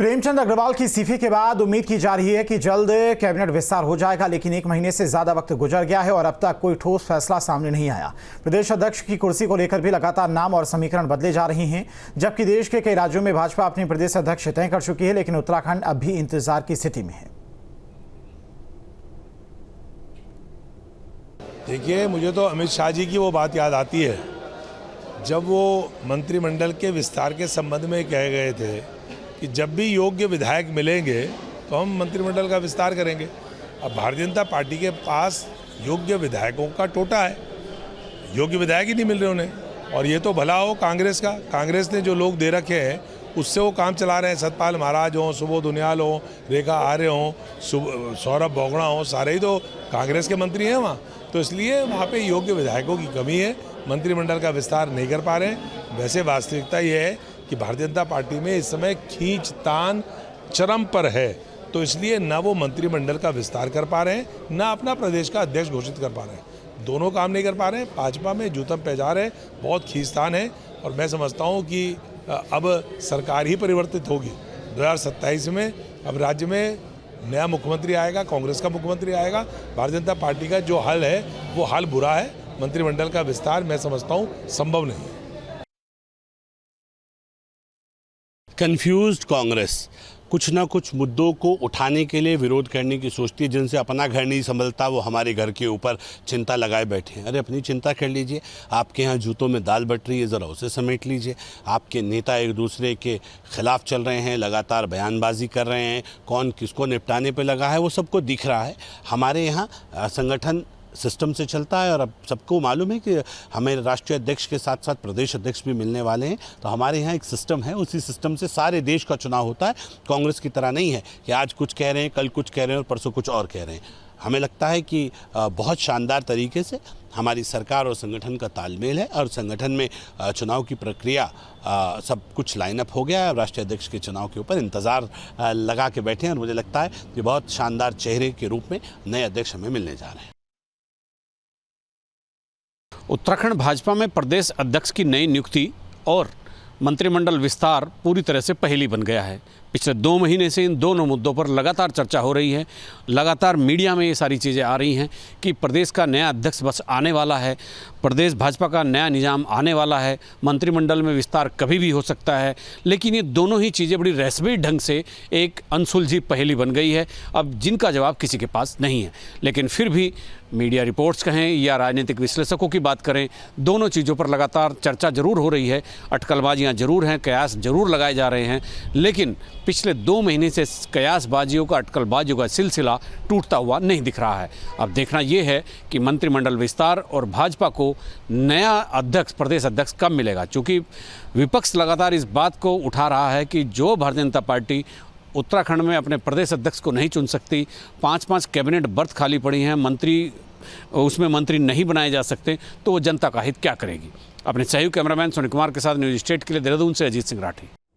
प्रेमचंद अग्रवाल की इस्तीफे के बाद उम्मीद की जा रही है कि जल्द कैबिनेट विस्तार हो जाएगा, लेकिन एक महीने से ज्यादा वक्त गुजर गया है और अब तक कोई ठोस फैसला सामने नहीं आया। प्रदेश अध्यक्ष की कुर्सी को लेकर भी लगातार नाम और समीकरण बदले जा रहे हैं। जबकि देश के कई राज्यों में भाजपा अपने प्रदेश अध्यक्ष तय कर चुकी है, लेकिन उत्तराखंड अब भी इंतजार की स्थिति में है। देखिए, मुझे तो अमित शाह जी की वो बात याद आती है जब वो मंत्रिमंडल के विस्तार के संबंध में कह गए थे कि जब भी योग्य विधायक मिलेंगे तो हम मंत्रिमंडल का विस्तार करेंगे। अब भारतीय जनता पार्टी के पास योग्य विधायकों का टोटा है, योग्य विधायक ही नहीं मिल रहे उन्हें। और ये तो भला हो कांग्रेस का, कांग्रेस ने जो लोग दे रखे हैं उससे वो काम चला रहे हैं। सतपाल महाराज हों, सुबोध उनियाल हों, रेखा आर्य हों, सौरभ बोगड़ा हों, सारे ही तो कांग्रेस के मंत्री हैं वहाँ। तो इसलिए वहाँ पे योग्य विधायकों की कमी है, मंत्रिमंडल का विस्तार नहीं कर पा रहे हैं। वैसे वास्तविकता ये है कि भारतीय जनता पार्टी में इस समय खींचतान चरम पर है, तो इसलिए ना वो मंत्रिमंडल का विस्तार कर पा रहे हैं, ना अपना प्रदेश का अध्यक्ष घोषित कर पा रहे हैं। दोनों काम नहीं कर पा रहे हैं। भाजपा में जूतम पेजार है, बहुत खींचतान है। और मैं समझता हूँ कि अब सरकार ही परिवर्तित होगी 2027 में। अब राज्य में नया मुख्यमंत्री आएगा, कांग्रेस का मुख्यमंत्री आएगा। भारतीय जनता पार्टी का जो हाल है वो हाल बुरा है। मंत्रिमंडल का विस्तार मैं समझता हूँ संभव नहीं है। कन्फ्यूज्ड कांग्रेस कुछ ना कुछ मुद्दों को उठाने के लिए विरोध करने की सोचती है। जिनसे अपना घर नहीं संभलता वो हमारे घर के ऊपर चिंता लगाए बैठे हैं। अरे अपनी चिंता कर लीजिए। आपके यहाँ जूतों में दाल बट रही है, ज़रा उसे समेट लीजिए। आपके नेता एक दूसरे के खिलाफ चल रहे हैं, लगातार बयानबाजी कर रहे हैं, कौन किसको निपटाने पर लगा है वो सबको दिख रहा है। हमारे यहाँ संगठन सिस्टम से चलता है और अब सबको मालूम है कि हमें राष्ट्रीय अध्यक्ष के साथ साथ प्रदेश अध्यक्ष भी मिलने वाले हैं। तो हमारे यहाँ एक सिस्टम है, उसी सिस्टम से सारे देश का चुनाव होता है। कांग्रेस की तरह नहीं है कि आज कुछ कह रहे हैं, कल कुछ कह रहे हैं और परसों कुछ और कह रहे हैं। हमें लगता है कि बहुत शानदार तरीके से हमारी सरकार और संगठन का तालमेल है और संगठन में चुनाव की प्रक्रिया सब कुछ लाइनअप हो गया है। राष्ट्रीय अध्यक्ष के चुनाव के ऊपर इंतज़ार लगा के बैठे हैं और मुझे लगता है कि बहुत शानदार चेहरे के रूप में नए अध्यक्ष हमें मिलने जा रहे हैं। उत्तराखंड भाजपा में प्रदेश अध्यक्ष की नई नियुक्ति और मंत्रिमंडल विस्तार पूरी तरह से पहेली बन गया है। पिछले 2 महीने से इन दोनों मुद्दों पर लगातार चर्चा हो रही है। लगातार मीडिया में ये सारी चीज़ें आ रही हैं कि प्रदेश का नया अध्यक्ष बस आने वाला है, प्रदेश भाजपा का नया निजाम आने वाला है, मंत्रिमंडल में विस्तार कभी भी हो सकता है। लेकिन ये दोनों ही चीज़ें बड़ी रहस्यमयी ढंग से एक अनसुलझी पहेली बन गई है, अब जिनका जवाब किसी के पास नहीं है। लेकिन फिर भी मीडिया रिपोर्ट्स कहें या राजनीतिक विश्लेषकों की बात करें, दोनों चीज़ों पर लगातार चर्चा जरूर हो रही है, अटकलबाजियाँ जरूर हैं, कयास जरूर लगाए जा रहे हैं। लेकिन पिछले 2 महीने से कयासबाजियों का, अटकलबाजियों का सिलसिला टूटता हुआ नहीं दिख रहा है। अब देखना यह है कि मंत्रिमंडल विस्तार और भाजपा को नया अध्यक्ष, प्रदेश अध्यक्ष कब मिलेगा। चूँकि विपक्ष लगातार इस बात को उठा रहा है कि जो भारतीय जनता पार्टी उत्तराखंड में अपने प्रदेश अध्यक्ष को नहीं चुन सकती, 5-5 कैबिनेट बर्थ खाली पड़ी हैं, उसमें मंत्री नहीं बनाए जा सकते, तो वो जनता का हित क्या करेगी। अपने सहयोगी कैमरामैन सोनी कुमार के साथ न्यूज़ स्टेट के लिए देहरादून से अजीत सिंह राठी।